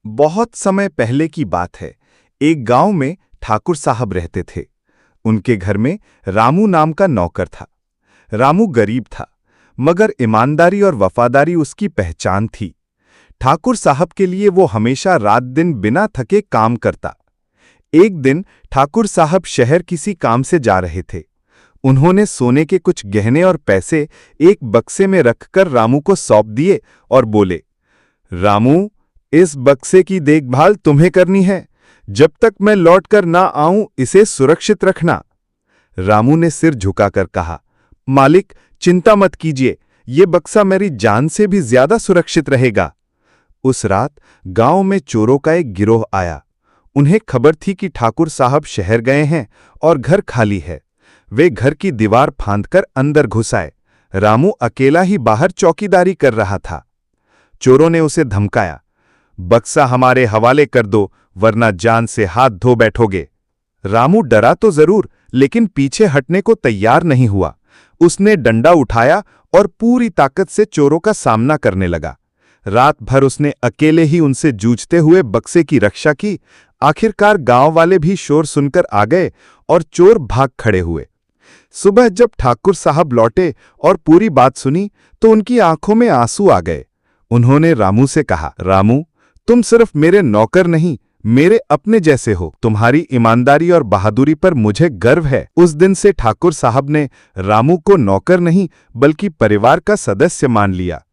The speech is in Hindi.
बहुत समय पहले की बात है। एक गांव में ठाकुर साहब रहते थे। उनके घर में रामू नाम का नौकर था। रामू गरीब था, मगर ईमानदारी और वफादारी उसकी पहचान थी। ठाकुर साहब के लिए वो हमेशा रात दिन बिना थके काम करता। एक दिन ठाकुर साहब शहर किसी काम से जा रहे थे। उन्होंने सोने के कुछ गहने और पैसे एक बक्से में रखकर रामू को सौंप दिए और बोले, रामू, इस बक्से की देखभाल तुम्हें करनी है। जब तक मैं लौटकर ना आऊं, इसे सुरक्षित रखना। रामू ने सिर झुकाकर कहा, मालिक, चिंता मत कीजिए, ये बक्सा मेरी जान से भी ज्यादा सुरक्षित रहेगा। उस रात गांव में चोरों का एक गिरोह आया। उन्हें खबर थी कि ठाकुर साहब शहर गए हैं और घर खाली है। वे घर की दीवार फांदकर अंदर घुस आए। रामू अकेला ही बाहर चौकीदारी कर रहा था। चोरों ने उसे धमकाया, बक्सा हमारे हवाले कर दो, वरना जान से हाथ धो बैठोगे। रामू डरा तो जरूर, लेकिन पीछे हटने को तैयार नहीं हुआ। उसने डंडा उठाया और पूरी ताकत से चोरों का सामना करने लगा। रात भर उसने अकेले ही उनसे जूझते हुए बक्से की रक्षा की। आखिरकार गांव वाले भी शोर सुनकर आ गए और चोर भाग खड़े हुए। सुबह जब ठाकुर साहब लौटे और पूरी बात सुनी तो उनकी आंखों में आंसू आ गए। उन्होंने रामू से कहा, रामू, तुम सिर्फ मेरे नौकर नहीं, मेरे अपने जैसे हो। तुम्हारी ईमानदारी और बहादुरी पर मुझे गर्व है। उस दिन से ठाकुर साहब ने रामू को नौकर नहीं बल्कि परिवार का सदस्य मान लिया।